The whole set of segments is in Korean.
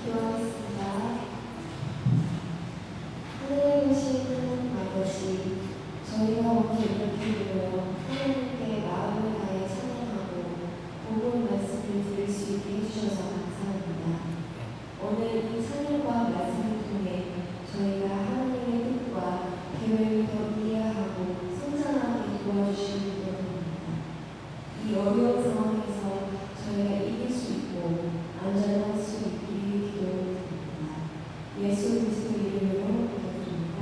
기도하겠습니다. 하늘에 계신 하나님 아버지, 저희가 오늘 이렇게 모여 하나님께 마음을 다해 찬양하고 복음 말씀을 들을 수 있게 해주셔서 감사합니다. 오늘 이 찬양과 말씀을 통해 저희가 하나님의 뜻과 계획을 더 이해하고 성장하게 도와주시기 때문입니다. 이 어려운 상황에서 저희가 이길 수 있고 안전할 수 있기를 기도드립니다. 예수 그리스도 이름으로 기도드립니다.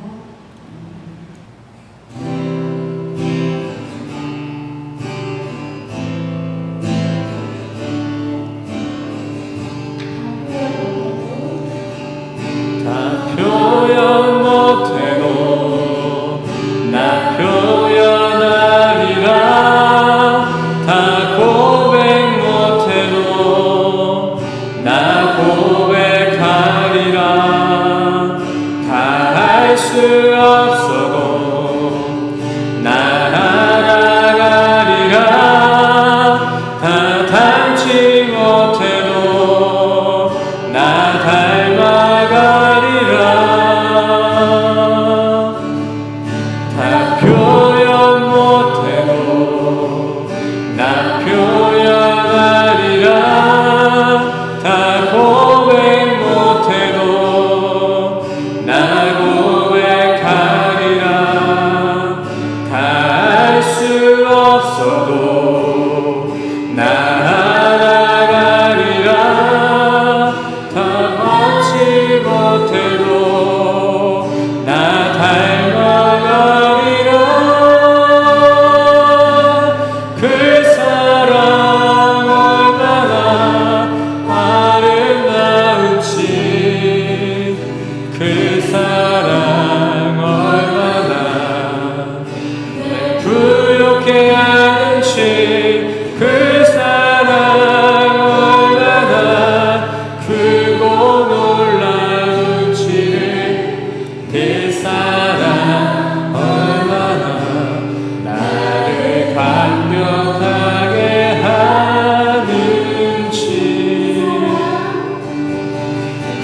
다 표현 못해도 나 표현하리라. 다 고백 못해도 나 고백하리라. 다 할 수 없어도 나 알아가리라. 다 닮지 못해도 나 닮아가리라. 다 표현 못해도 나 표현하리라. 다 고백 못해도 나 고백하리라. 다 할 수 없어도 나 알아가리라. 다 얻지 못해도 나 닮아가리라. 그 사랑 얼마나 아름다운지, 그 사랑 얼마나 부욕해 하는지, 그 사랑 얼마나 크고 놀라운지를, 그 사랑 얼마나 나를 감격하게 하는지,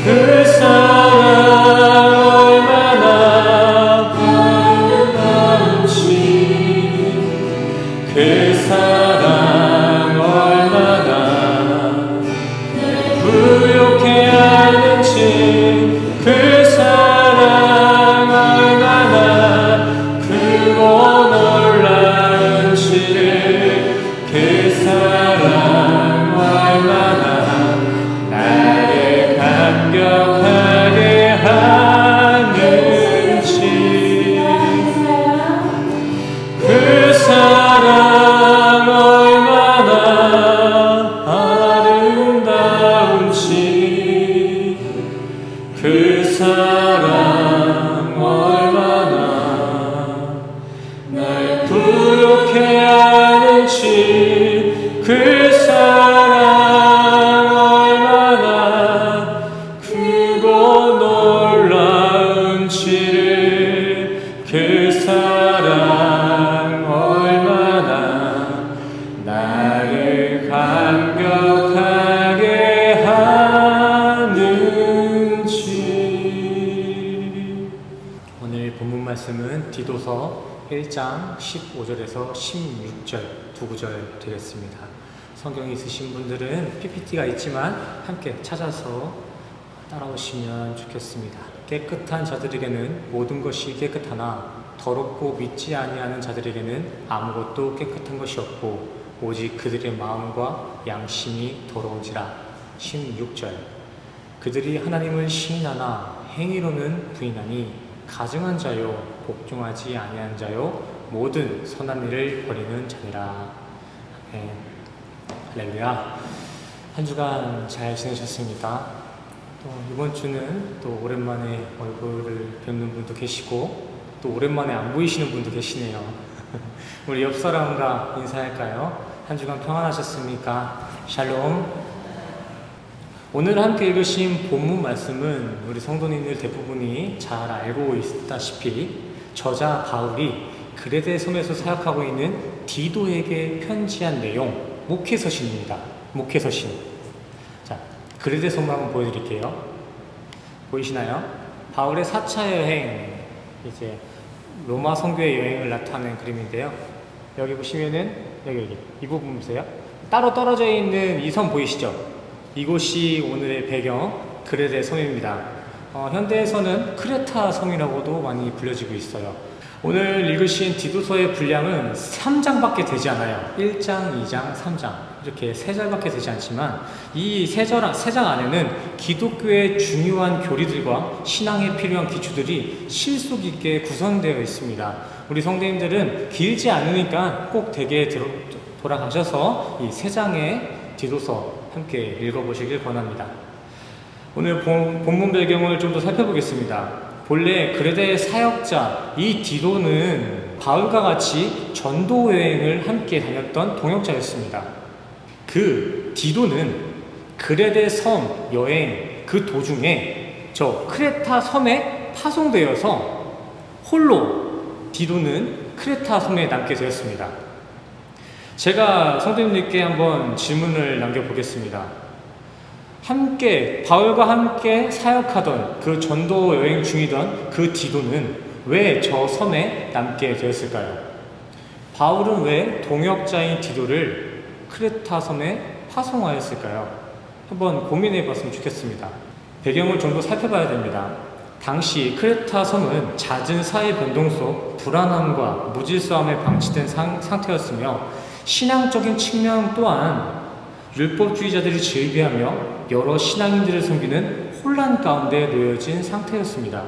그 사랑 얼마나 아름다운지, 그 사랑 얼마나 부욕해 하는지, 그 사랑 얼마나 크고 놀라운지를, 그 사랑 얼마나 나를 감격하게 하는지, 그 사랑 얼마나 아름다운지, 그 사랑 얼마나 날 부욕해 하는지, 그 사랑 얼마나 크고 놀라운지를, 그 사랑 얼마나 나를 감격하게 하는지. 오늘 본문 말씀은 디도서 1장 15절에서 16절 두 구절 되겠습니다. 성경이 있으신 분들은 PPT가 있지만 함께 찾아서 따라오시면 좋겠습니다. 깨끗한 자들에게는 모든 것이 깨끗하나 더럽고 믿지 아니하는 자들에게는 아무것도 깨끗한 것이 없고 오직 그들의 마음과 양심이 더러운지라. 16절. 그들이 하나님을 시인하나 행위로는 부인하니 가증한 자요 복종하지 아니한 자요 모든 선한 일을 버리는 자니라. 아멘. 할렐루야. 한 주간 잘 지내셨습니까? 또 이번 주는 또 오랜만에 얼굴을 뵙는 분도 계시고 또 오랜만에 안 보이시는 분도 계시네요. 우리 옆 사람과 인사할까요? 한 주간 평안하셨습니까? 샬롬. 오늘 함께 읽으신 본문 말씀은 우리 성도님들 대부분이 잘 알고 있다시피 저자 바울이 그레데 섬에서 사역하고 있는 디도에게 편지한 내용, 목회서신입니다. 목회서신. 자, 그레데 섬을 한번 보여드릴게요. 보이시나요? 바울의 4차 여행, 이제 로마 성교의 여행을 나타낸 그림인데요. 여기 보시면은 여기 이 부분 보세요. 따로 떨어져 있는 이 섬 보이시죠? 이곳이 오늘의 배경 그레데 섬입니다. 현대에서는 크레타 섬이라고도 많이 불려지고 있어요. 오늘 읽으신 디도서의 분량은 3장밖에 되지 않아요. 1장, 2장, 3장 이렇게 3절밖에 되지 않지만 이 3장 안에는 기독교의 중요한 교리들과 신앙에 필요한 기초들이 실속 있게 구성되어 있습니다. 우리 성도님들은 길지 않으니까 꼭 댁에 돌아가셔서 이 3장의 디도서 함께 읽어보시길 권합니다. 오늘 본문 배경을 좀 더 살펴보겠습니다. 본래 그레데 사역자 이 디도는 바울과 같이 전도 여행을 함께 다녔던 동역자였습니다. 그 디도는 그레데 섬 여행 그 도중에 저 크레타 섬에 파송되어서 홀로 디도는 크레타 섬에 남게 되었습니다. 제가 성도님들께 한번 질문을 남겨보겠습니다. 바울과 함께 사역하던 그 전도 여행 중이던 그 디도는 왜 저 섬에 남게 되었을까요? 바울은 왜 동역자인 디도를 크레타 섬에 파송하였을까요? 한번 고민해 봤으면 좋겠습니다. 배경을 좀 더 살펴봐야 됩니다. 당시 크레타 섬은 잦은 사회 변동 속 불안함과 무질서함에 방치된 상태였으며 신앙적인 측면 또한 율법주의자들이 즐비하며 여러 신앙인들을 섬기는 혼란 가운데 놓여진 상태였습니다.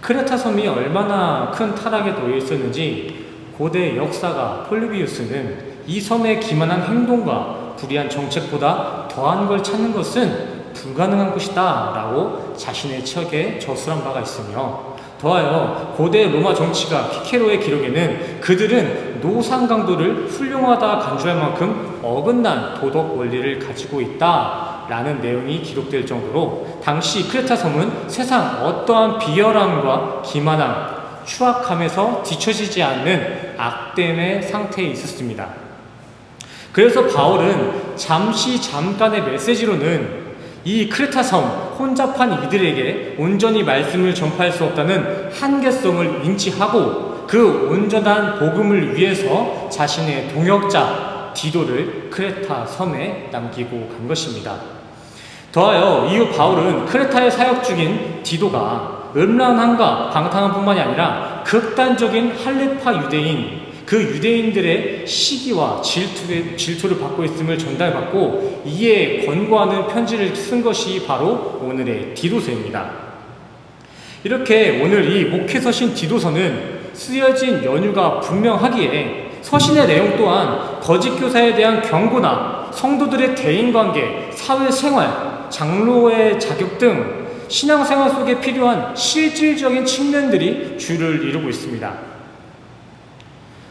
크레타 섬이 얼마나 큰 타락에 놓여 있었는지 고대 역사가 폴리비우스는 이 섬의 기만한 행동과 불의한 정책보다 더한 걸 찾는 것은 불가능한 것이다 라고 자신의 책에 저술한 바가 있으며 더하여 고대 로마 정치가 키케로의 기록에는 그들은 노상 강도를 훌륭하다 간주할 만큼 어긋난 도덕 원리를 가지고 있다 라는 내용이 기록될 정도로 당시 크레타 섬은 세상 어떠한 비열함과 기만함, 추악함에서 뒤처지지 않는 악됨의 상태에 있었습니다. 그래서 바울은 잠깐의 메시지로는 이 크레타 섬 혼잡한 이들에게 온전히 말씀을 전파할 수 없다는 한계성을 인지하고 그 온전한 복음을 위해서 자신의 동역자 디도를 크레타 섬에 남기고 간 것입니다. 더하여 이후 바울은 크레타에 사역 중인 디도가 음란함과 방탕함뿐만이 아니라 극단적인 할례파 유대인 그 유대인들의 시기와 질투를 받고 있음을 전달받고 이에 권고하는 편지를 쓴 것이 바로 오늘의 디도서입니다. 이렇게 오늘 이 목회서신 디도서는 쓰여진 연유가 분명하기에 서신의 내용 또한 거짓 교사에 대한 경고나 성도들의 대인관계, 사회생활, 장로의 자격 등 신앙생활 속에 필요한 실질적인 측면들이 주를 이루고 있습니다.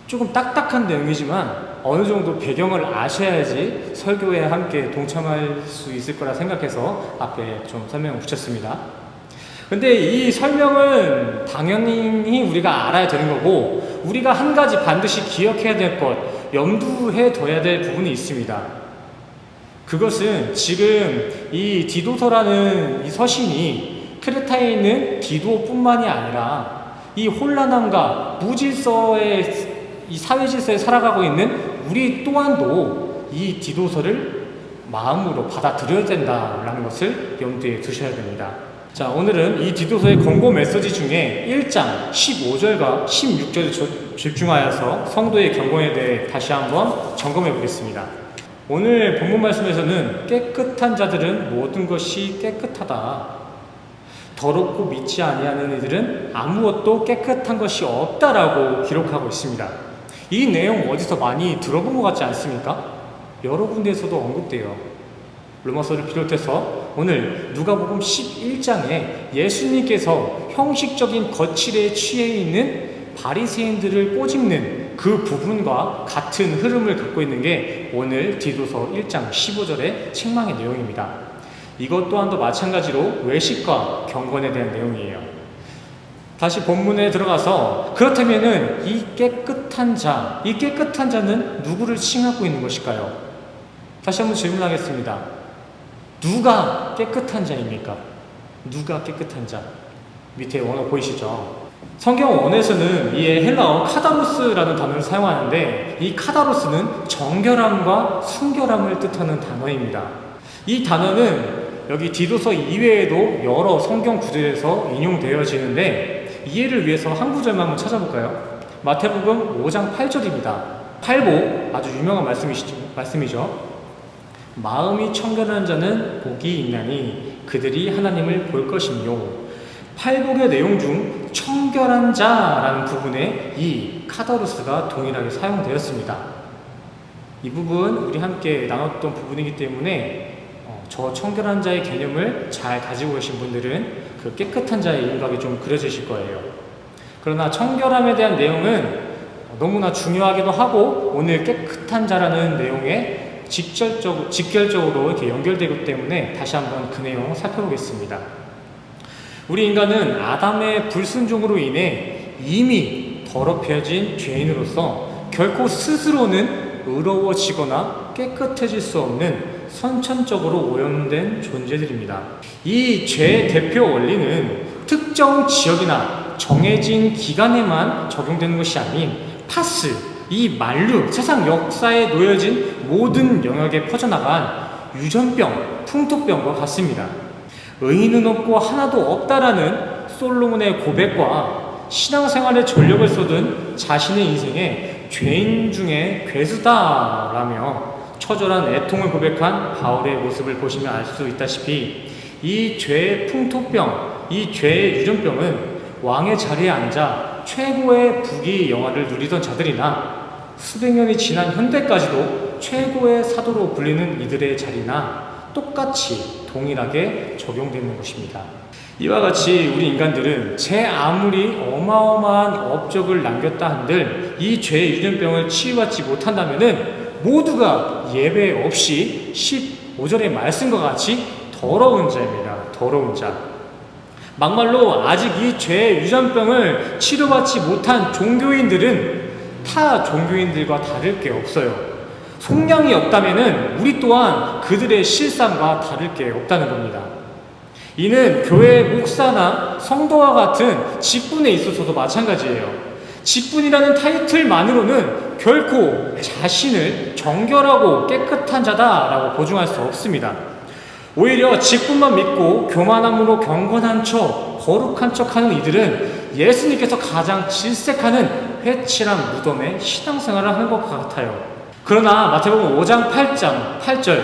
조금 딱딱한 내용이지만 어느 정도 배경을 아셔야지 설교에 함께 동참할 수 있을 거라 생각해서 앞에 좀 설명을 붙였습니다. 근데 이 설명은 당연히 우리가 알아야 되는 거고 우리가 한 가지 반드시 기억해야 될 것, 염두해 둬야 될 부분이 있습니다. 그것은 지금 이 디도서라는 이 서신이 크레타에 있는 디도뿐만이 아니라 이 혼란함과 무질서의 이 사회 질서에 살아가고 있는 우리 또한도 이 디도서를 마음으로 받아들여야 된다라는 것을 염두에 두셔야 됩니다. 자, 오늘은 이 디도서의 권고 메시지 중에 1장 15절과 16절에 집중하여서 성도의 경건에 대해 다시 한번 점검해 보겠습니다. 오늘 본문 말씀에서는 깨끗한 자들은 모든 것이 깨끗하다. 더럽고 믿지 아니하는 이들은 아무것도 깨끗한 것이 없다라고 기록하고 있습니다. 이 내용 어디서 많이 들어본 것 같지 않습니까? 여러 군데에서도 언급돼요. 로마서를 비롯해서 오늘 누가복음 11장에 예수님께서 형식적인 거칠에 취해 있는 바리새인들을 꼬집는 그 부분과 같은 흐름을 갖고 있는 게 오늘 디도서 1장 15절의 책망의 내용입니다. 이것 또한도 마찬가지로 외식과 경건에 대한 내용이에요. 다시 본문에 들어가서 그렇다면은 이 깨끗한 자는 누구를 칭하고 있는 것일까요? 다시 한번 질문하겠습니다. 누가 깨끗한 자입니까? 누가 깨끗한 자? 밑에 원어 보이시죠? 성경 원에서는 이 헬라어 카다로스라는 단어를 사용하는데, 이 카다로스는 정결함과 순결함을 뜻하는 단어입니다. 이 단어는 여기 디도서 이외에도 여러 성경 구절에서 인용되어지는데, 이해를 위해서 한 구절만 한번 찾아볼까요? 마태복음 5장 8절입니다. 팔복, 아주 유명한 말씀이죠. 마음이 청결한 자는 복이 있나니 그들이 하나님을 볼 것이며, 팔복의 내용 중 청결한 자라는 부분에 이 카다로스가 동일하게 사용되었습니다. 이 부분 우리 함께 나눴던 부분이기 때문에 저 청결한 자의 개념을 잘 가지고 계신 분들은 그 깨끗한 자의 윤곽이 좀 그려지실 거예요. 그러나 청결함에 대한 내용은 너무나 중요하기도 하고, 오늘 깨끗한 자라는 내용에 직결적으로 이렇게 연결되기 때문에 다시 한번 그 내용 살펴보겠습니다. 우리 인간은 아담의 불순종으로 인해 이미 더럽혀진 죄인으로서 결코 스스로는 의로워지거나 깨끗해질 수 없는 선천적으로 오염된 존재들입니다. 이 죄의 대표 원리는 특정 지역이나 정해진 기간에만 적용되는 것이 아닌 파스, 이 만류, 세상 역사에 놓여진 모든 영역에 퍼져나간 유전병, 풍토병과 같습니다. 의인은 없고 하나도 없다라는 솔로몬의 고백과 신앙생활에 전력을 쏟은 자신의 인생에 죄인 중에 괴수다라며 처절한 애통을 고백한 바울의 모습을 보시면 알 수 있다시피, 이 죄의 풍토병, 이 죄의 유전병은 왕의 자리에 앉아 최고의 부귀 영화를 누리던 자들이나 수백 년이 지난 현대까지도 최고의 사도로 불리는 이들의 자리나 똑같이 동일하게 적용되는 것입니다. 이와 같이 우리 인간들은 제 아무리 어마어마한 업적을 남겼다 한들 이 죄의 유전병을 치유받지 못한다면은 모두가 예외 없이 15절의 말씀과 같이 더러운 자입니다. 더러운 자. 막말로 아직 이 죄의 유전병을 치료받지 못한 종교인들은 타 종교인들과 다를 게 없어요. 속량이 없다면은 우리 또한 그들의 실상과 다를 게 없다는 겁니다. 이는 교회 목사나 성도와 같은 직분에 있어서도 마찬가지예요. 직분이라는 타이틀만으로는 결코 자신을 정결하고 깨끗한 자다라고 보증할 수 없습니다. 오히려 직분만 믿고 교만함으로 경건한 척, 거룩한 척하는 이들은 예수님께서 가장 질색하는 회칠한 무덤에 신앙생활을 하는 것 같아요. 그러나 마태복음 5장 8절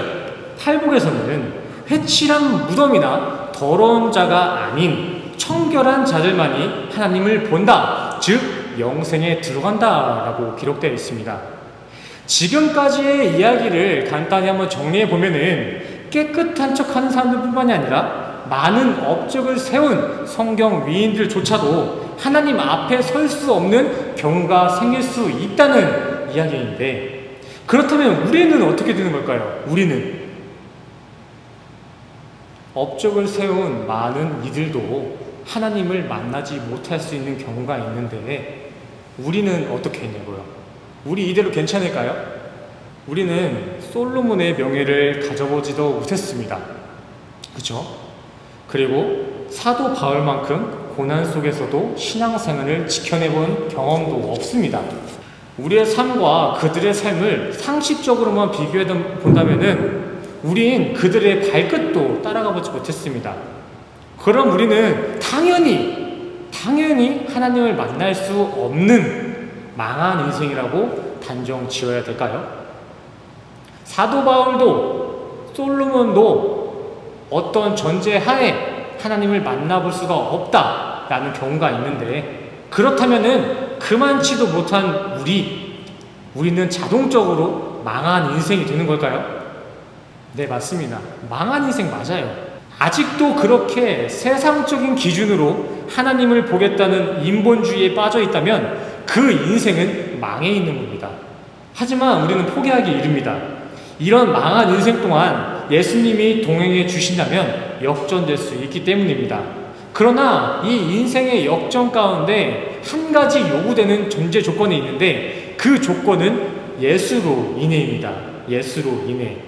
팔복에서는 회칠한 무덤이나 더러운 자가 아닌 청결한 자들만이 하나님을 본다, 즉 영생에 들어간다 라고 기록되어 있습니다. 지금까지의 이야기를 간단히 한번 정리해 보면은 깨끗한 척하는 사람들 뿐만이 아니라 많은 업적을 세운 성경 위인들조차도 하나님 앞에 설 수 없는 경우가 생길 수 있다는 이야기인데, 그렇다면 우리는 어떻게 되는 걸까요? 우리는 업적을 세운 많은 이들도 하나님을 만나지 못할 수 있는 경우가 있는데 우리는 어떻게 했냐고요? 우리 이대로 괜찮을까요? 우리는 솔로몬의 명예를 가져보지도 못했습니다. 그렇죠? 그리고 사도 바울만큼 고난 속에서도 신앙생활을 지켜내본 경험도 없습니다. 우리의 삶과 그들의 삶을 상식적으로만 비교해 본다면은 우린 그들의 발끝도 따라가 보지 못했습니다. 그럼 우리는 당연히 하나님을 만날 수 없는 망한 인생이라고 단정 지어야 될까요? 사도 바울도 솔로몬도 어떤 전제 하에 하나님을 만나볼 수가 없다라는 경우가 있는데, 그렇다면은 그만치도 못한 우리는 자동적으로 망한 인생이 되는 걸까요? 네, 맞습니다. 망한 인생 맞아요. 아직도 그렇게 세상적인 기준으로 하나님을 보겠다는 인본주의에 빠져 있다면 그 인생은 망해 있는 겁니다. 하지만 우리는 포기하기 이릅니다. 이런 망한 인생 동안 예수님이 동행해 주신다면 역전될 수 있기 때문입니다. 그러나 이 인생의 역전 가운데 한 가지 요구되는 존재 조건이 있는데, 그 조건은 예수로 인해입니다. 예수로 인해.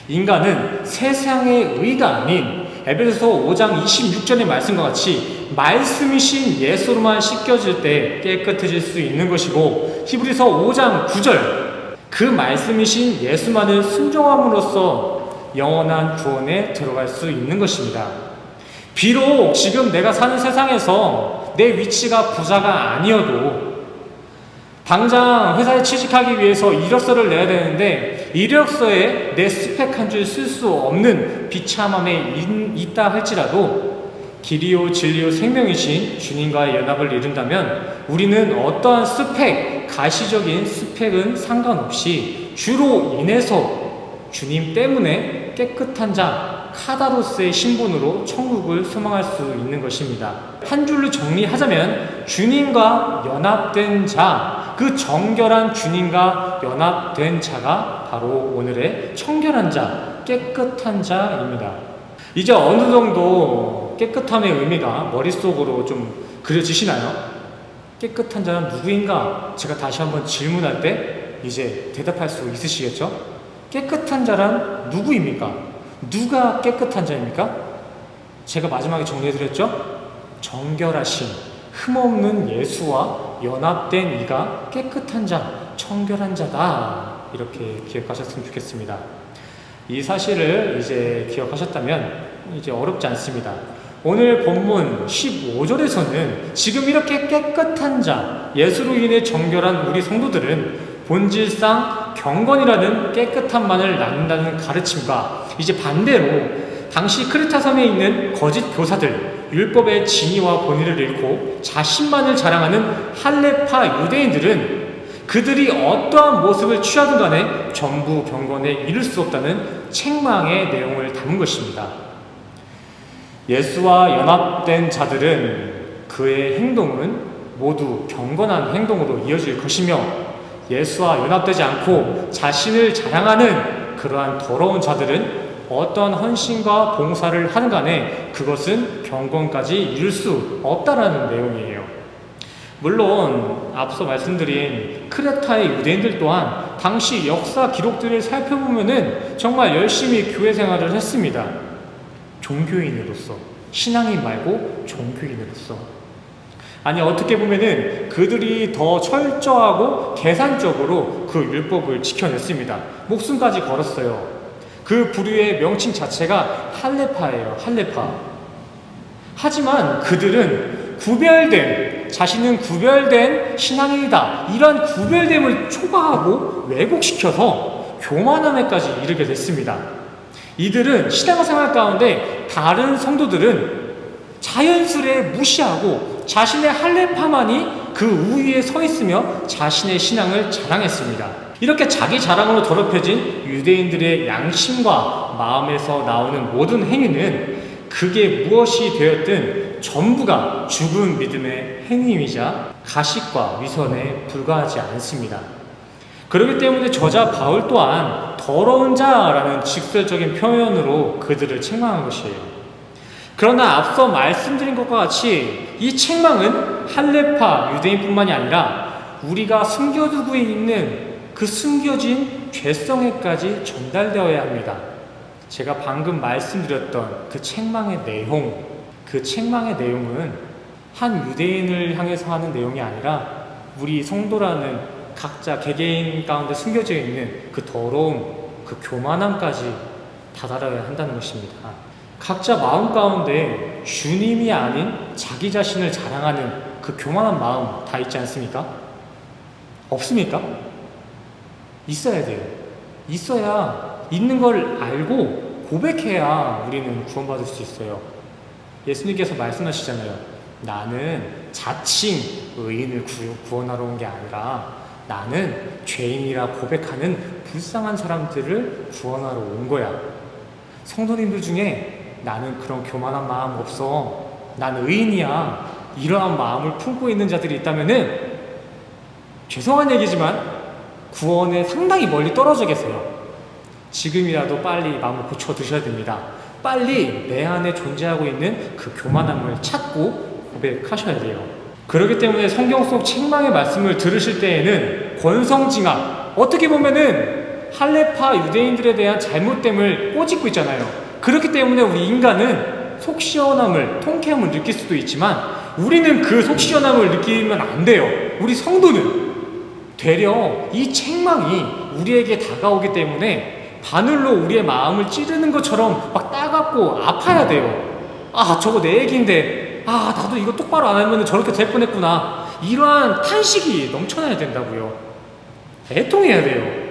인간은 세상의 의가 아닌 에베소서 5장 26절의 말씀과 같이 말씀이신 예수로만 씻겨질 때 깨끗해질 수 있는 것이고, 히브리서 5장 9절 그 말씀이신 예수만을 순종함으로써 영원한 구원에 들어갈 수 있는 것입니다. 비록 지금 내가 사는 세상에서 내 위치가 부자가 아니어도 당장 회사에 취직하기 위해서 이력서를 내야 되는데 이력서에 내 스펙 한 줄 쓸 수 없는 비참함에 있다 할지라도 길이요 진리요 생명이신 주님과의 연합을 이룬다면 우리는 어떠한 스펙, 가시적인 스펙은 상관없이 주로 인해서 주님 때문에 깨끗한 자, 카다로스의 신분으로 천국을 소망할 수 있는 것입니다. 한 줄로 정리하자면 주님과 연합된 자, 그 정결한 주님과 연합된 자가 바로 오늘의 청결한 자, 깨끗한 자입니다. 이제 어느 정도 깨끗함의 의미가 머릿속으로 좀 그려지시나요? 깨끗한 자는 누구인가? 제가 다시 한번 질문할 때 이제 대답할 수 있으시겠죠? 깨끗한 자란 누구입니까? 누가 깨끗한 자입니까? 제가 마지막에 정리해드렸죠? 정결하신, 흠없는 예수와 연합된 이가 깨끗한 자, 청결한 자다. 이렇게 기억하셨으면 좋겠습니다. 이 사실을 이제 기억하셨다면 이제 어렵지 않습니다. 오늘 본문 15절에서는 지금 이렇게 깨끗한 자, 예수로 인해 정결한 우리 성도들은 본질상 경건이라는 깨끗함만을 낳는다는 가르침과 이제 반대로 당시 크레타 섬에 있는 거짓 교사들, 율법의 진의와 본의를 잃고 자신만을 자랑하는 할레파 유대인들은 그들이 어떠한 모습을 취하든 간에 전부 경건에 이를 수 없다는 책망의 내용을 담은 것입니다. 예수와 연합된 자들은 그의 행동은 모두 경건한 행동으로 이어질 것이며, 예수와 연합되지 않고 자신을 자랑하는 그러한 더러운 자들은 어떠한 헌신과 봉사를 하는 간에 그것은 경건까지 이룰 수 없다라는 내용이에요. 물론 앞서 말씀드린 크레타의 유대인들 또한 당시 역사 기록들을 살펴보면은 정말 열심히 교회 생활을 했습니다. 종교인으로서, 신앙인 말고 종교인으로서. 아니, 어떻게 보면은 그들이 더 철저하고 계산적으로 그 율법을 지켜냈습니다. 목숨까지 걸었어요. 그 부류의 명칭 자체가 할레파예요. 할레파. 하지만 그들은 자신은 구별된 신앙인이다, 이런 구별됨을 초과하고 왜곡시켜서 교만함에까지 이르게 됐습니다. 이들은 신앙생활 가운데 다른 성도들은 자연스레 무시하고 자신의 할레파만이 그 우위에 서 있으며 자신의 신앙을 자랑했습니다. 이렇게 자기 자랑으로 더럽혀진 유대인들의 양심과 마음에서 나오는 모든 행위는 그게 무엇이 되었든 전부가 죽은 믿음의 행위이자 가식과 위선에 불과하지 않습니다. 그렇기 때문에 저자 바울 또한 더러운 자라는 직설적인 표현으로 그들을 책망한 것이에요. 그러나 앞서 말씀드린 것과 같이 이 책망은 할레파 유대인뿐만이 아니라 우리가 숨겨두고 있는 그 숨겨진 죄성에까지 전달되어야 합니다. 제가 방금 말씀드렸던 그 책망의 내용은 한 유대인을 향해서 하는 내용이 아니라 우리 성도라는 각자 개개인 가운데 숨겨져 있는 그 더러움, 그 교만함까지 다다라야 한다는 것입니다. 각자 마음 가운데 주님이 아닌 자기 자신을 자랑하는 그 교만한 마음 다 있지 않습니까? 없습니까? 있어야 돼요. 있어야, 있는 걸 알고 고백해야 우리는 구원받을 수 있어요. 예수님께서 말씀하시잖아요. 나는 자칭 의인을 구원하러 온 게 아니라 나는 죄인이라 고백하는 불쌍한 사람들을 구원하러 온 거야. 성도님들 중에 나는 그런 교만한 마음 없어, 난 의인이야, 이러한 마음을 품고 있는 자들이 있다면은 죄송한 얘기지만 구원에 상당히 멀리 떨어져 계세요. 지금이라도 빨리 마음을 고쳐 드셔야 됩니다. 빨리 내 안에 존재하고 있는 그 교만함을 찾고 고백하셔야 돼요. 그렇기 때문에 성경 속 책망의 말씀을 들으실 때에는 권성징악, 어떻게 보면은 할레파 유대인들에 대한 잘못됨을 꼬집고 있잖아요. 그렇기 때문에 우리 인간은 속 시원함을, 통쾌함을 느낄 수도 있지만 우리는 그 속 시원함을 느끼면 안 돼요. 우리 성도는 되려 이 책망이 우리에게 다가오기 때문에 바늘로 우리의 마음을 찌르는 것처럼 막 따갑고 아파야 돼요. 아, 저거 내 얘기인데, 아, 나도 이거 똑바로 안 하면 저렇게 될 뻔했구나. 이러한 탄식이 넘쳐나야 된다고요. 애통해야 돼요.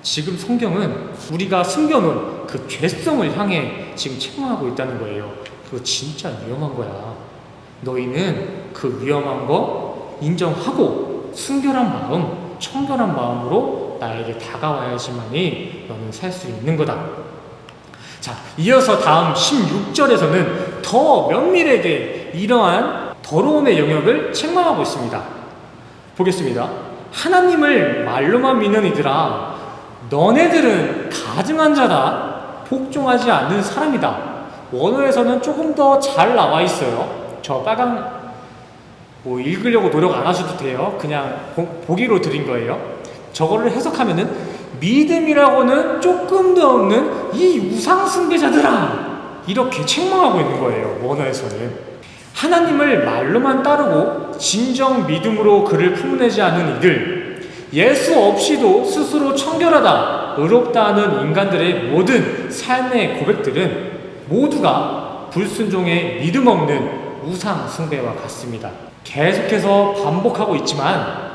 지금 성경은 우리가 숨겨놓은 그 죄성을 향해 지금 책망하고 있다는 거예요. 그거 진짜 위험한 거야. 너희는 그 위험한 거 인정하고 순결한 마음, 청결한 마음으로 나에게 다가와야지만이 너는 살 수 있는 거다. 자, 이어서 다음 16절에서는 더 면밀하게 이러한 더러움의 영역을 책망하고 있습니다. 보겠습니다. 하나님을 말로만 믿는 이들아, 너네들은 가증한 자다, 복종하지 않는 사람이다. 원어에서는 조금 더 잘 나와 있어요. 저 빨강 읽으려고 노력 안 하셔도 돼요. 그냥 보기로 드린 거예요. 저거를 해석하면은 믿음이라고는 조금도 없는 이 우상 숭배자들아, 이렇게 책망하고 있는 거예요. 원어에서는 하나님을 말로만 따르고 진정 믿음으로 그를 품어내지 않는 이들, 예수 없이도 스스로 청결하다, 의롭다 하는 인간들의 모든 삶의 고백들은 모두가 불순종의 믿음 없는 우상 숭배와 같습니다. 계속해서 반복하고 있지만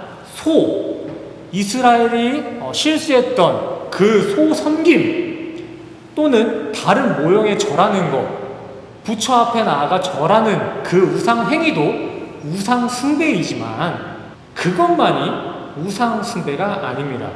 이스라엘이 실수했던 그 소 섬김 또는 다른 모형에 절하는 것, 부처 앞에 나아가 절하는 그 우상 행위도 우상 숭배이지만 그것만이 우상 숭배가 아닙니다.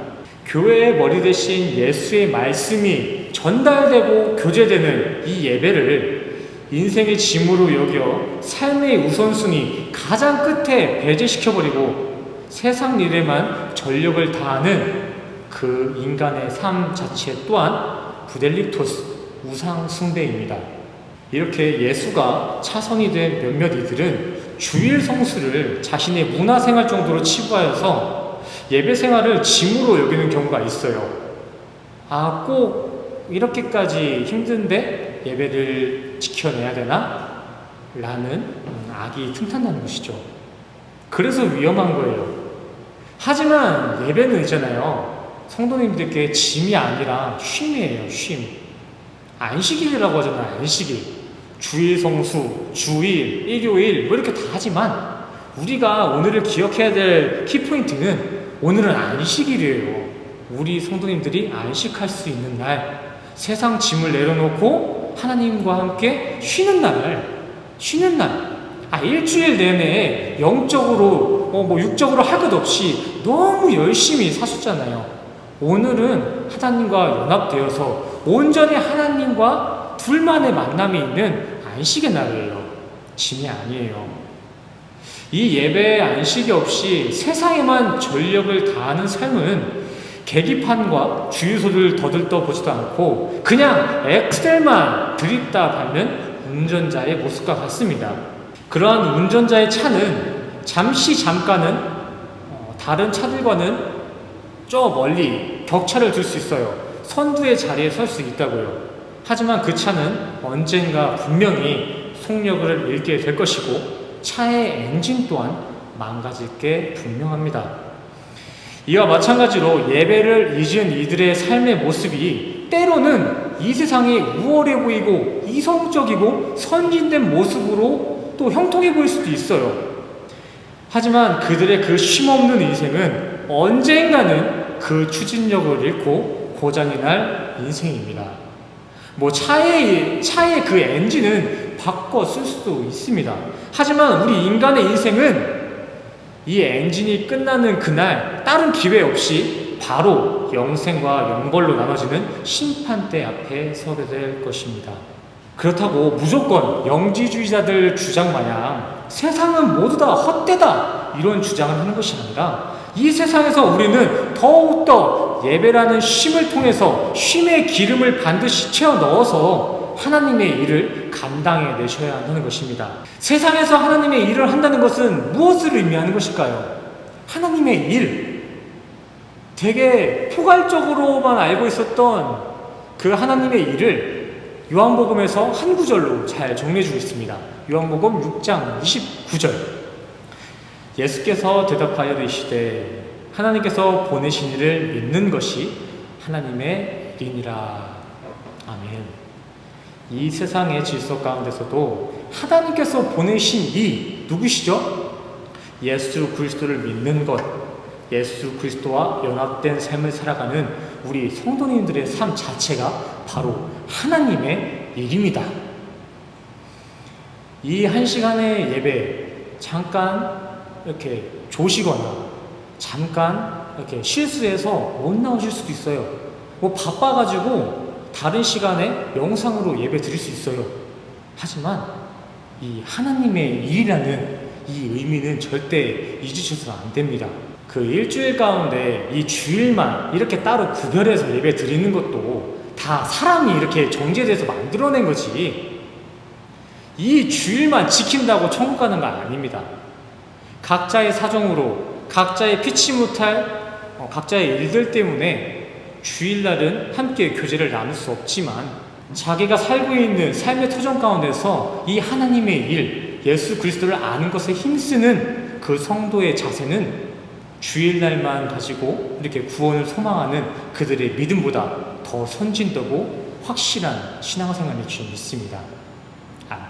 교회의 머리 대신 예수의 말씀이 전달되고 교제되는 이 예배를 인생의 짐으로 여겨 삶의 우선순위 가장 끝에 배제시켜버리고 세상 일에만 전력을 다하는 그 인간의 삶 자체 또한 부델릭토스, 우상 숭배입니다. 이렇게 예수가 차선이 된 몇몇 이들은 주일 성수를 자신의 문화생활 정도로 치부하여서 예배 생활을 짐으로 여기는 경우가 있어요. 아, 꼭 이렇게까지 힘든데 예배를 지켜내야 되나? 라는 악이 틈탄다는 것이죠. 그래서 위험한 거예요. 하지만 예배는 있잖아요. 성도님들께 짐이 아니라 쉼이에요. 쉼. 안식일이라고 하잖아요. 안식일. 주일 성수, 주일, 일요일 뭐 이렇게 다 하지만 우리가 오늘을 기억해야 될 키포인트는 오늘은 안식일이에요. 우리 성도님들이 안식할 수 있는 날, 세상 짐을 내려놓고 하나님과 함께 쉬는 날. 일주일 내내 영적으로 육적으로 할 것 없이 너무 열심히 사셨잖아요. 오늘은 하나님과 연합되어서 온전히 하나님과 둘만의 만남이 있는 안식의 날이에요. 짐이 아니에요. 이 예배의 안식이 없이 세상에만 전력을 다하는 삶은 계기판과 주유소를 더들떠 보지도 않고 그냥 엑셀만 드립다 밟는 운전자의 모습과 같습니다. 그러한 운전자의 차는 잠깐은 다른 차들과는 저 멀리 격차를 둘 수 있어요. 선두의 자리에 설 수 있다고요. 하지만 그 차는 언젠가 분명히 속력을 잃게 될 것이고 차의 엔진 또한 망가질 게 분명합니다. 이와 마찬가지로 예배를 잊은 이들의 삶의 모습이 때로는 이 세상이 우월해 보이고 이성적이고 선진된 모습으로 또 형통해 보일 수도 있어요. 하지만 그들의 그 쉼없는 인생은 언젠가는 그 추진력을 잃고 고장이 날 인생입니다. 차의 그 엔진은 바꿔 쓸 수도 있습니다. 하지만 우리 인간의 인생은 이 엔진이 끝나는 그날 다른 기회 없이 바로 영생과 영벌로 나눠지는 심판대 앞에 서게 될 것입니다. 그렇다고 무조건 영지주의자들 주장 마냥 세상은 모두 다 헛되다 이런 주장을 하는 것이 아니라 이 세상에서 우리는 더욱더 예배라는 쉼을 통해서 쉼의 기름을 반드시 채워 넣어서 하나님의 일을 감당해 내셔야 한다는 것입니다. 세상에서 하나님의 일을 한다는 것은 무엇을 의미하는 것일까요? 하나님의 일, 되게 포괄적으로만 알고 있었던 그 하나님의 일을 요한복음에서 한 구절로 잘 정리해주고 있습니다. 요한복음 6장 29절. 예수께서 대답하여 이르시되 하나님께서 보내신 이를 믿는 것이 하나님의 일이니라. 아멘. 이 세상의 질서 가운데서도 하나님께서 보내신 이 누구시죠? 예수 그리스도를 믿는 것, 예수 그리스도와 연합된 삶을 살아가는 우리 성도님들의 삶 자체가 바로 하나님의 일입니다. 이 한 시간의 예배 잠깐 이렇게 조시거나 잠깐 이렇게 실수해서 못 나오실 수도 있어요. 뭐 바빠가지고 다른 시간에 영상으로 예배 드릴 수 있어요. 하지만 이 하나님의 일이라는 이 의미는 절대 잊으셔서는 안 됩니다. 그 일주일 가운데 이 주일만 이렇게 따로 구별해서 예배 드리는 것도 다 사람이 이렇게 정제돼서 만들어낸 거지, 이 주일만 지킨다고 천국 가는 거 아닙니다. 각자의 사정으로, 각자의 피치 못할 각자의 일들 때문에 주일날은 함께 교제를 나눌 수 없지만, 자기가 살고 있는 삶의 터전 가운데서 이 하나님의 일, 예수 그리스도를 아는 것에 힘쓰는 그 성도의 자세는 주일날만 가지고 이렇게 구원을 소망하는 그들의 믿음보다 더 선진되고 확실한 신앙생활일 줄 믿습니다.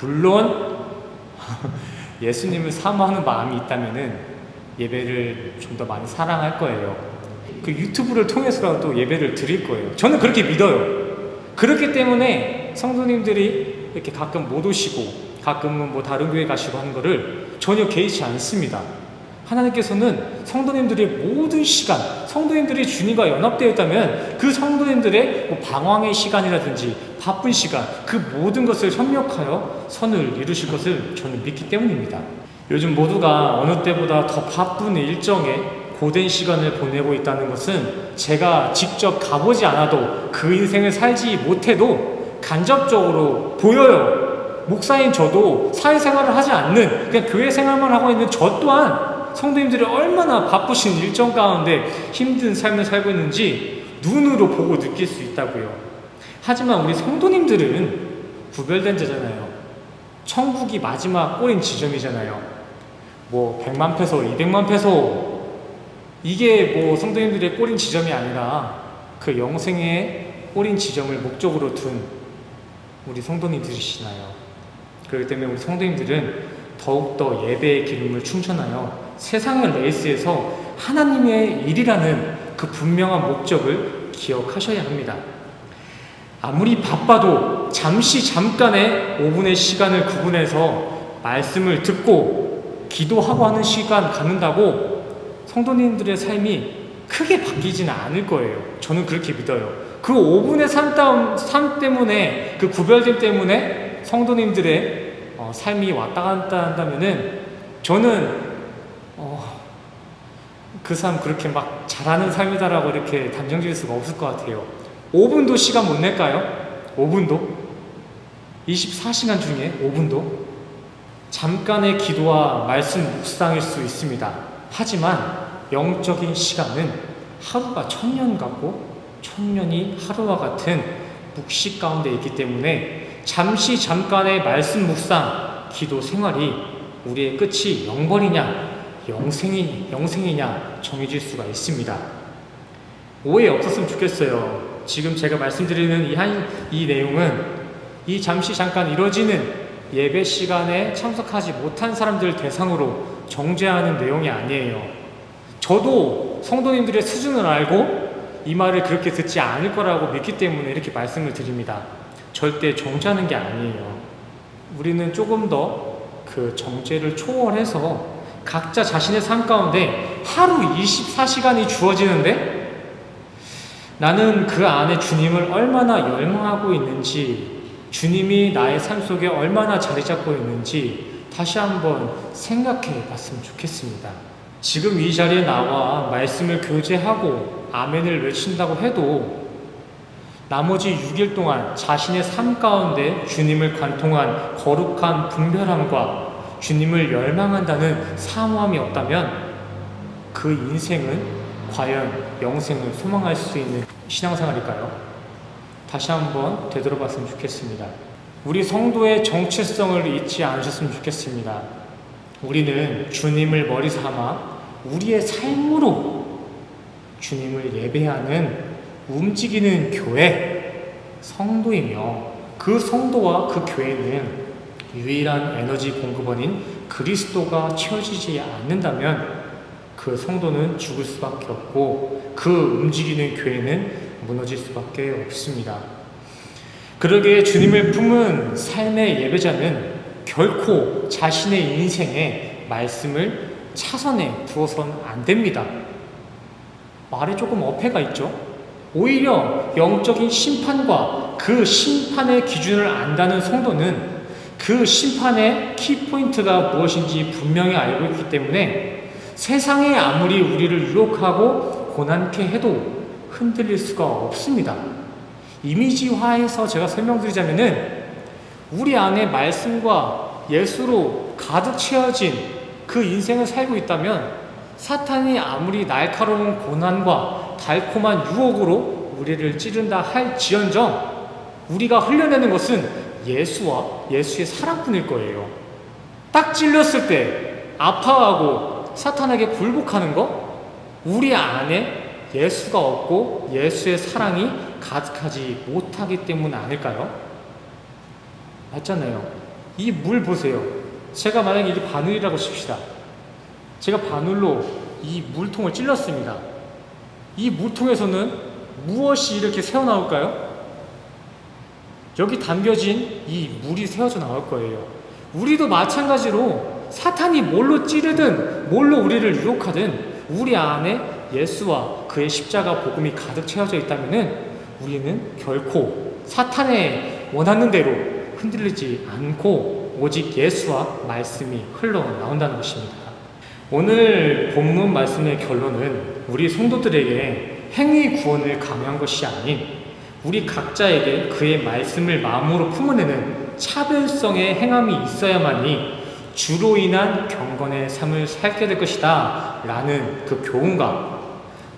물론 예수님을 사모하는 마음이 있다면은 예배를 좀 더 많이 사랑할 거예요. 그 유튜브를 통해서라도 예배를 드릴 거예요. 저는 그렇게 믿어요. 그렇기 때문에 성도님들이 이렇게 가끔 못 오시고 가끔은 뭐 다른 교회 가시고 하는 거를 전혀 개의치 않습니다. 하나님께서는 성도님들의 모든 시간, 성도님들이 주님과 연합되어 있다면 그 성도님들의 뭐 방황의 시간이라든지 바쁜 시간, 그 모든 것을 협력하여 선을 이루실 것을 저는 믿기 때문입니다. 요즘 모두가 어느 때보다 더 바쁜 일정에 고된 시간을 보내고 있다는 것은 제가 직접 가보지 않아도 그 인생을 살지 못해도 간접적으로 보여요. 목사인 저도 사회생활을 하지 않는, 그냥 교회 생활만 하고 있는 저 또한 성도님들이 얼마나 바쁘신 일정 가운데 힘든 삶을 살고 있는지 눈으로 보고 느낄 수 있다고요. 하지만 우리 성도님들은 구별된 자잖아요. 천국이 마지막 꼬린 지점이잖아요. 뭐 100만 페소, 200만 페소, 이게 뭐 성도님들의 꼬린 지점이 아니라 그 영생의 꼬린 지점을 목적으로 둔 우리 성도님들이시나요? 그렇기 때문에 우리 성도님들은 더욱더 예배의 기름을 충전하여 세상의 레이스에서 하나님의 일이라는 그 분명한 목적을 기억하셔야 합니다. 아무리 바빠도 잠깐의 5분의 시간을 구분해서 말씀을 듣고 기도하고 하는 시간 갖는다고 성도님들의 삶이 크게 바뀌지는 않을 거예요. 저는 그렇게 믿어요. 그 5분의 삶 때문에, 그 구별됨 때문에 성도님들의 삶이 왔다 갔다 한다면은 저는 그 삶 그렇게 막 잘하는 삶이다라고 이렇게 단정 지을 수가 없을 것 같아요. 5분도 시간 못 낼까요? 5분도? 24시간 중에 5분도? 잠깐의 기도와 말씀 묵상일 수 있습니다. 하지만 영적인 시간은 하루가 1000년 같고 1000년이 하루와 같은 묵식 가운데 있기 때문에 잠깐의 말씀 묵상, 기도 생활이 우리의 끝이 영벌이냐 영생이냐 정해질 수가 있습니다. 오해 없었으면 좋겠어요. 지금 제가 말씀드리는 이 내용은 이 잠깐 이뤄지는 예배 시간에 참석하지 못한 사람들 대상으로 정죄하는 내용이 아니에요. 저도 성도님들의 수준을 알고 이 말을 그렇게 듣지 않을 거라고 믿기 때문에 이렇게 말씀을 드립니다. 절대 정죄하는 게 아니에요. 우리는 조금 더 그 정죄를 초월해서 각자 자신의 삶 가운데 하루 24시간이 주어지는데 나는 그 안에 주님을 얼마나 열망하고 있는지, 주님이 나의 삶 속에 얼마나 자리 잡고 있는지 다시 한번 생각해 봤으면 좋겠습니다. 지금 이 자리에 나와 말씀을 교제하고 아멘을 외친다고 해도 나머지 6일 동안 자신의 삶 가운데 주님을 관통한 거룩한 분별함과 주님을 열망한다는 사모함이 없다면 그 인생은 과연 영생을 소망할 수 있는 신앙생활일까요? 다시 한번 되돌아봤으면 좋겠습니다. 우리 성도의 정체성을 잊지 않으셨으면 좋겠습니다. 우리는 주님을 머리 삼아 우리의 삶으로 주님을 예배하는 움직이는 교회, 성도이며 그 성도와 그 교회는 유일한 에너지 공급원인 그리스도가 채워지지 않는다면 그 성도는 죽을 수밖에 없고 그 움직이는 교회는 무너질 수밖에 없습니다. 그러기에 주님을 품은 삶의 예배자는 결코 자신의 인생에 말씀을 차선에 두어서는 안 됩니다. 말에 조금 어폐가 있죠. 오히려 영적인 심판과 그 심판의 기준을 안다는 성도는 그 심판의 키포인트가 무엇인지 분명히 알고 있기 때문에 세상에 아무리 우리를 유혹하고 고난케 해도 흔들릴 수가 없습니다. 이미지화해서 제가 설명드리자면은 우리 안에 말씀과 예수로 가득 채워진 그 인생을 살고 있다면 사탄이 아무리 날카로운 고난과 달콤한 유혹으로 우리를 찌른다 할지언정 우리가 흘려내는 것은 예수와 예수의 사랑뿐일 거예요. 딱 찔렸을 때 아파하고 사탄에게 굴복하는 거, 우리 안에 예수가 없고 예수의 사랑이 가득하지 못하기 때문 아닐까요? 맞잖아요. 이 물 보세요. 제가 만약에 이게 바늘이라고 칩시다. 제가 바늘로 이 물통을 찔렀습니다. 이 물통에서는 무엇이 이렇게 새어나올까요? 여기 담겨진 이 물이 새어져 나올 거예요. 우리도 마찬가지로 사탄이 뭘로 찌르든 뭘로 우리를 유혹하든 우리 안에 예수와 그의 십자가 복음이 가득 채워져 있다면 우리는 결코 사탄의 원하는 대로 흔들리지 않고 오직 예수와 말씀이 흘러나온다는 것입니다. 오늘 본문 말씀의 결론은 우리 성도들에게 행위 구원을 강요한 것이 아닌 우리 각자에게 그의 말씀을 마음으로 품어내는 차별성의 행함이 있어야만이 주로 인한 경건의 삶을 살게 될 것이다 라는 그 교훈과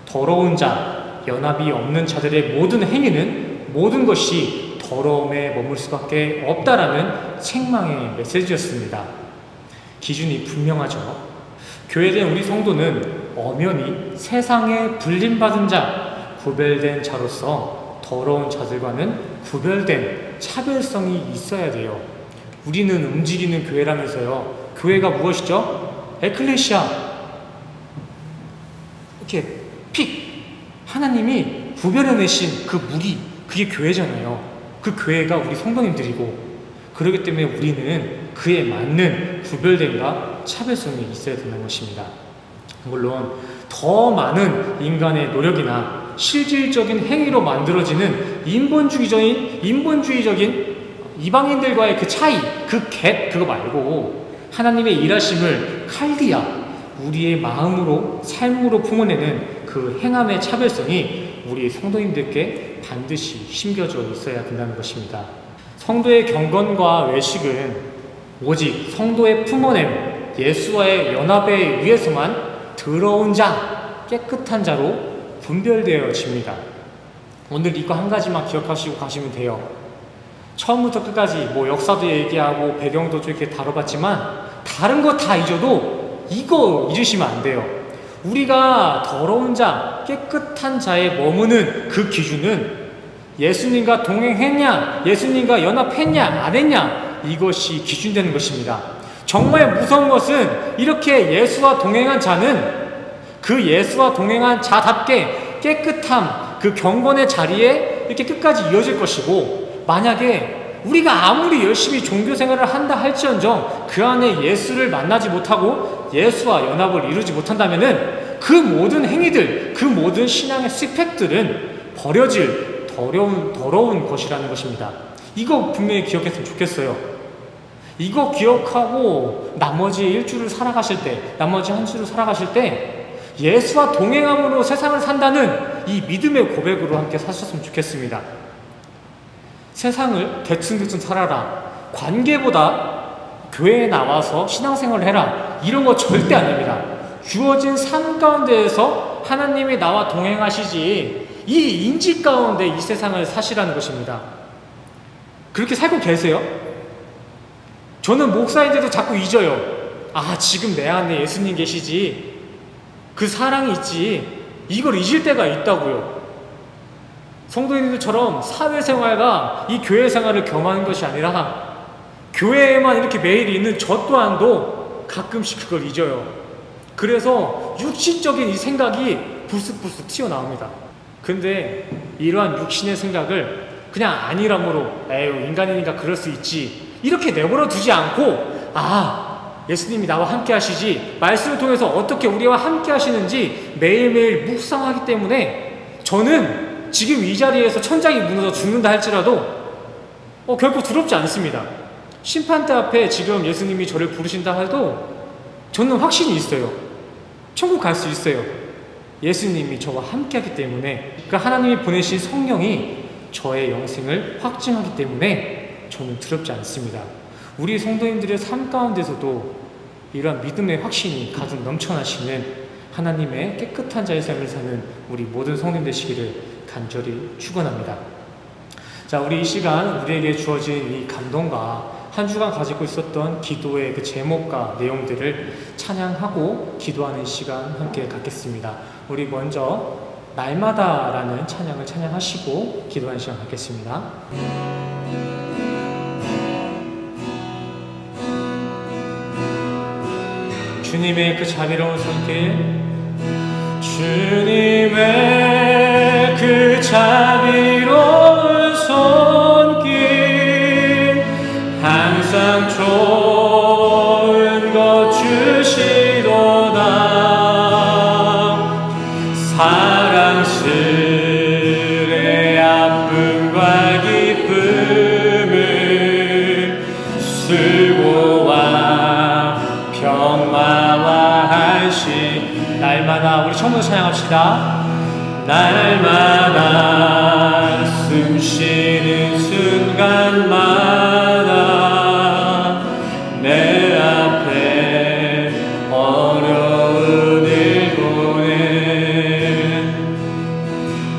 더러운 자, 연합이 없는 자들의 모든 행위는 모든 것이 더러움에 머물 수밖에 없다라는 책망의 메시지였습니다. 기준이 분명하죠. 교회된 우리 성도는 엄연히 세상에 불림받은 자, 구별된 자로서 더러운 자들과는 구별된 차별성이 있어야 돼요. 우리는 움직이는 교회라면서요. 교회가 무엇이죠? 에클레시아. 이렇게 픽 하나님이 구별해내신 그 무리, 그게 교회잖아요. 그 교회가 우리 성도님들이고 그렇기 때문에 우리는 그에 맞는 구별됨과 차별성이 있어야 되는 것입니다. 물론 더 많은 인간의 노력이나 실질적인 행위로 만들어지는 인본주의적인 이방인들과의 그 차이, 그 갭, 그거 말고 하나님의 일하심을 칼디아, 우리의 마음으로, 삶으로 품어내는 그 행함의 차별성이 우리 성도님들께 반드시 심겨져 있어야 된다는 것입니다. 성도의 경건과 외식은 오직 성도의 품어냄, 예수와의 연합에 의해서만 더러운 자, 깨끗한 자로 분별되어집니다. 오늘 이거 한 가지만 기억하시고 가시면 돼요. 처음부터 끝까지 역사도 얘기하고 배경도 좀 이렇게 다뤄봤지만 다른 거 다 잊어도 이거 잊으시면 안 돼요. 우리가 더러운 자, 깨끗한 자에 머무는 그 기준은 예수님과 동행했냐, 예수님과 연합했냐, 안 했냐, 이것이 기준되는 것입니다. 정말 무서운 것은 이렇게 예수와 동행한 자는 그 예수와 동행한 자답게 깨끗함, 그 경건의 자리에 이렇게 끝까지 이어질 것이고, 만약에 우리가 아무리 열심히 종교 생활을 한다 할지언정 그 안에 예수를 만나지 못하고 예수와 연합을 이루지 못한다면은 그 모든 행위들, 그 모든 신앙의 스펙들은 버려질 더러운 것이라는 것입니다. 이거 분명히 기억했으면 좋겠어요. 이거 기억하고 나머지 일주를 살아가실 때, 나머지 한 주를 살아가실 때 예수와 동행함으로 세상을 산다는 이 믿음의 고백으로 함께 사셨으면 좋겠습니다. 세상을 대충대충 살아라, 관계보다 교회에 나와서 신앙생활을 해라, 이런 거 절대 아닙니다. 주어진 삶 가운데에서 하나님이 나와 동행하시지 이 인지 가운데 이 세상을 사시라는 것입니다. 그렇게 살고 계세요? 저는 목사인데도 자꾸 잊어요. 아, 지금 내 안에 예수님 계시지, 그 사랑이 있지, 이걸 잊을 때가 있다고요. 성도님들처럼 사회생활과 이 교회생활을 겸하는 것이 아니라 교회에만 이렇게 매일 있는 저 또한도 가끔씩 그걸 잊어요. 그래서 육신적인 이 생각이 불쑥불쑥 튀어나옵니다. 근데 이러한 육신의 생각을 그냥 아니라므로 에휴, 인간이니까 그럴 수 있지, 이렇게 내버려 두지 않고, 아, 예수님이 나와 함께 하시지, 말씀을 통해서 어떻게 우리와 함께 하시는지 매일매일 묵상하기 때문에 저는 지금 이 자리에서 천장이 무너져 죽는다 할지라도 결코 두렵지 않습니다. 심판대 앞에 지금 예수님이 저를 부르신다 해도 저는 확신이 있어요. 천국 갈 수 있어요. 예수님이 저와 함께 하기 때문에, 그 하나님이 보내신 성령이 저의 영생을 확증하기 때문에 저는 두렵지 않습니다. 우리 성도님들의 삶 가운데서도 이러한 믿음의 확신이 가득 넘쳐나시는 하나님의 깨끗한 자의 삶을 사는 우리 모든 성도님 되시기를 간절히 축원합니다. 자, 우리 이 시간 우리에게 주어진 이 감동과 한 주간 가지고 있었던 기도의 그 제목과 내용들을 찬양하고 기도하는 시간 함께 갖겠습니다. 우리 먼저 날마다라는 찬양을 찬양하시고 기도하는 시간 갖겠습니다. 주님의 그 자비로운 손길, 주님의 그 자비로운 손길, 항상 좋은 것 주시도다. 사랑스레 아픔과 기쁨을, 수고와 평화와 한식, 날마다 우리 처음부터 찬양합시다. 날마다 숨쉬는 순간마다 내 앞에 어려운 일 보낸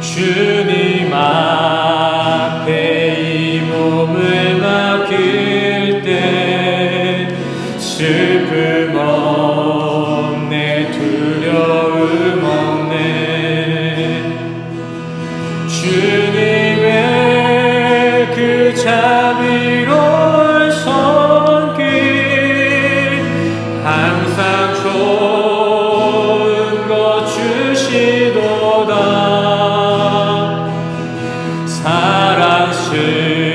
주님 앞에 이 몸을 맡길 때 슬픔 없네, 두려움 없네. 주님의 그 자비로운 손길, 항상 좋은 것 주시도다.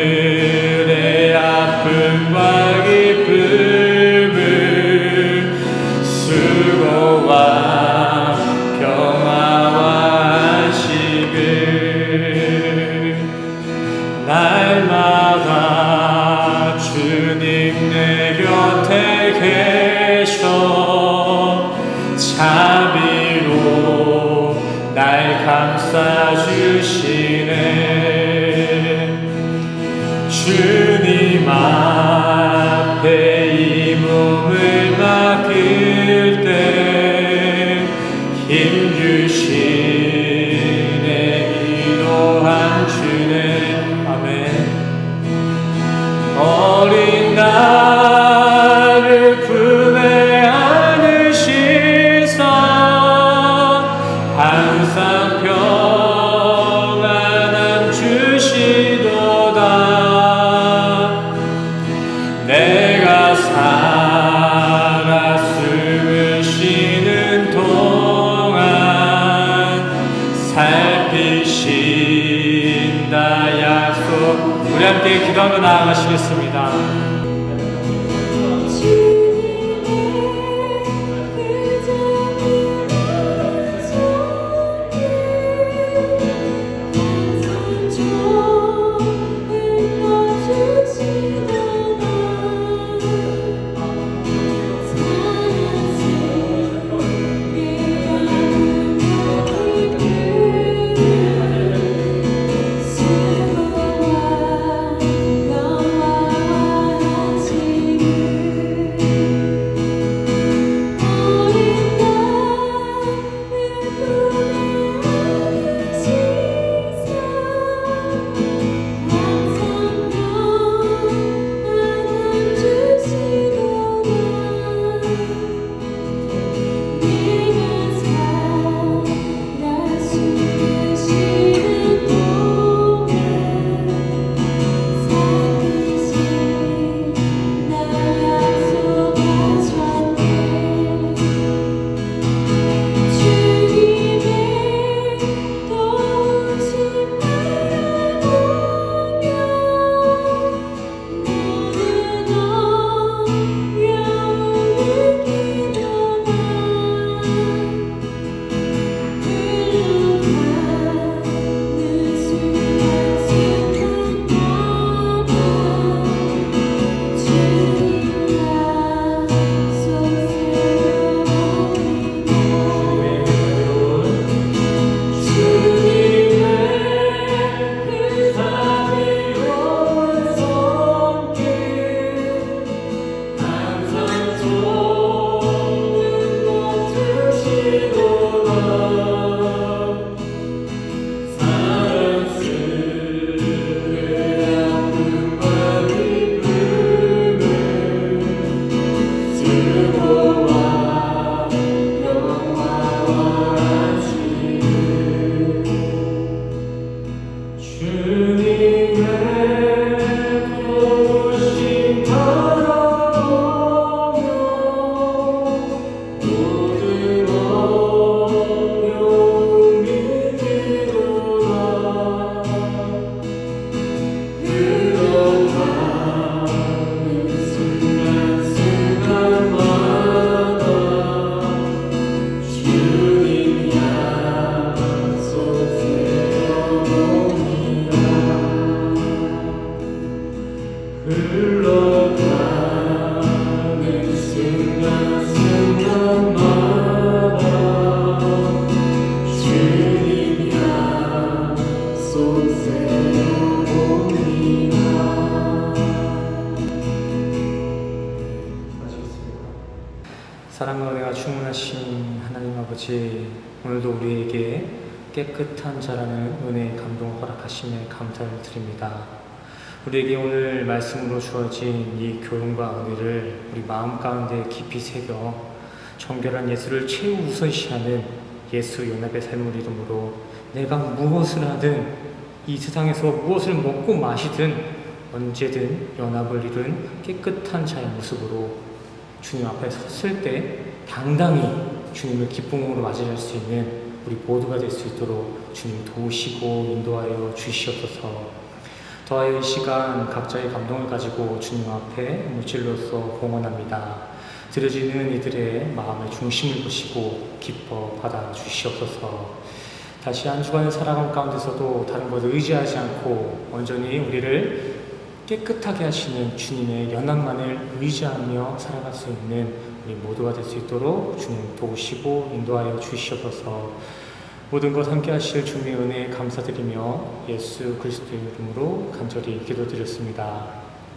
사랑스레 아픔과 기쁨을, 수고와 평화와 안식을, 날마다 주님 내 곁에 계셔 자비로 날 감싸주시네. 주님 앞에 이 몸을 맡길 때 힘주시네, 기도한 주네. 아멘. 어린 나를 품에 안으시사 항상 평안함 주시도다. 내가 살아 숨을 쉬는 동안 살피신다 약속. 우리 함께 기도하며 나아가시겠습니다. 사랑과 은혜가 충만하신 하나님 아버지, 오늘도 우리에게 깨끗한 자라는 은혜의 감동을 허락하심에 감사를 드립니다. 우리에게 오늘 말씀으로 주어진 이 교훈과 은혜를 우리 마음 가운데 깊이 새겨 정결한 예수를 최우선시하는 예수 연합의 삶을 이름으로 내가 무엇을 하든 이 세상에서 무엇을 먹고 마시든 언제든 연합을 이룬 깨끗한 자의 모습으로 주님 앞에 섰을 때 당당히 주님을 기쁨으로 맞이할 수 있는 우리 모두가 될 수 있도록 주님 도우시고 인도하여 주시옵소서. 더하여 이 시간 각자의 감동을 가지고 주님 앞에 물질로서 봉헌합니다. 드려지는 이들의 마음의 중심을 보시고 기뻐 받아 주시옵소서. 다시 한 주간의 살아감 가운데서도 다른 것 의지하지 않고 온전히 우리를 깨끗하게 하시는 주님의 연합만을 의지하며 살아갈 수 있는 우리 모두가 될 수 있도록 주님 도우시고 인도하여 주시옵소서. 모든 것 함께 하실 주님의 은혜에 감사드리며 예수 그리스도의 이름으로 간절히 기도드렸습니다.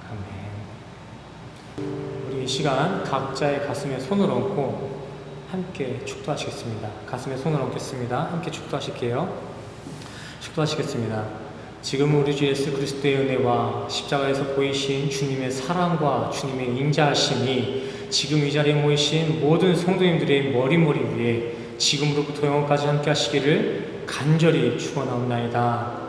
아멘. 우리 이 시간 각자의 가슴에 손을 얹고 함께 축도하시겠습니다. 가슴에 손을 얹겠습니다. 함께 축도하실게요. 축도하시겠습니다. 지금 우리 주 예수 그리스도의 은혜와 십자가에서 보이신 주님의 사랑과 주님의 인자하심이 지금 이 자리에 모이신 모든 성도님들의 머리머리 위에 지금으로부터 영원까지 함께 하시기를 간절히 축원하옵나이다.